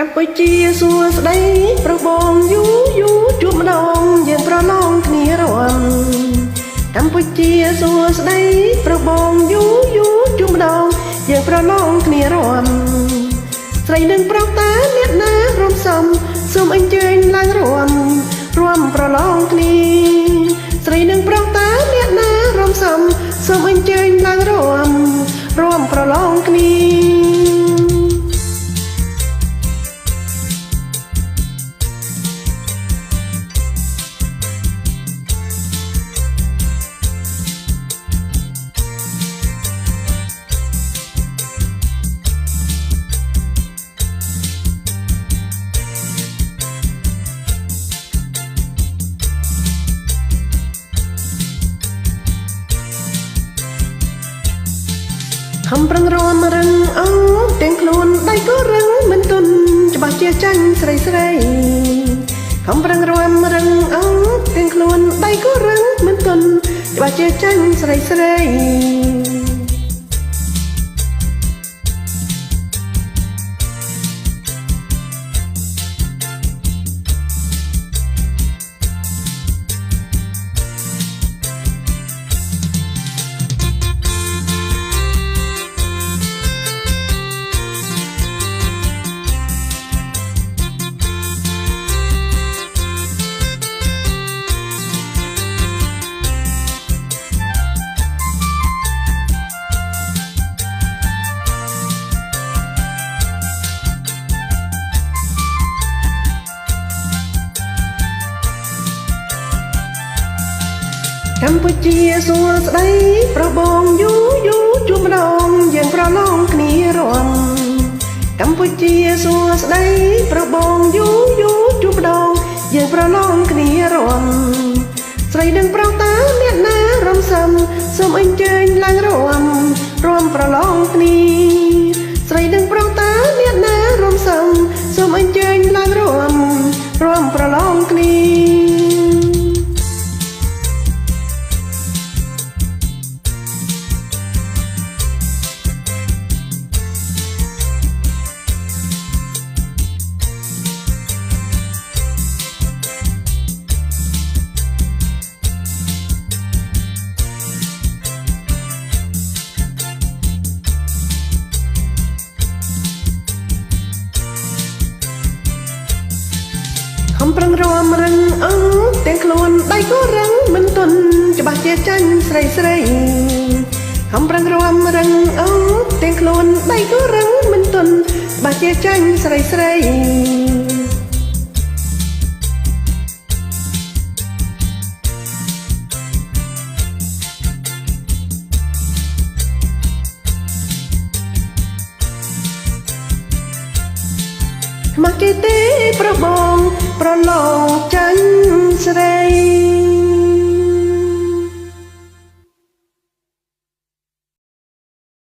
កម្ពុជាសួស្ដីប្រុសបងយូជួបម្ដងយើងប្រឡងគ្នារួមកម្ពុជាសួស្ដីប្រុសបងយូជួបម្ដងយើងប្រឡងគ្នារួមស្រីនឹងប្រុសតើអ្នកណារំសំសូមអញ្ជើញឡើងរួមប្រឡងគ្នាស្រីនឹងប្រុសតើអ្នកណារំសំសូមអញ្ជើញឡើងរួមប្រឡងគ្នាខំប្រឹងរំរឹងអូទាំងខ្លួនដៃក៏រឹងមិនទន់ច្បាស់ជាចាញ់ស្រីខំប្រឹងរំរឹងអូទាំងខ្លួនដៃក៏រឹងមិនទន់ច្បាស់ជាចាញ់ស្រីកម្ពុជាសួស្ដីប្រុសបងយូជួបម្ដងយើងប្រឡងគ្នារួមកម្ពុជាសួស្ដីប្រុសបងយូជួបម្ដងយើងប្រឡងគ្នារួមស្រីនឹងប្រុសតើអ្នកណារំសំសូមអញ្ជើញឡើងរួមប្រឡងគ្នាស្រីនឹងប្រុសតើអ្នកណារំសំសូមអញ្ជើញឡើងរួមប្រឡងគ្នាខំប្រឹងរំរឹងអូទាំងខ្លួនដៃក៏រឹងមិនទន់ច្បាស់ជាចាញ់ស្រីខំប្រឹងរំរឹងអូទាំងខ្លួនដៃក៏រឹងមិនទន់ច្បាស់ជាចាញ់ស្រីមកគេទេប្របងប្រឡងចាញ់ស្រី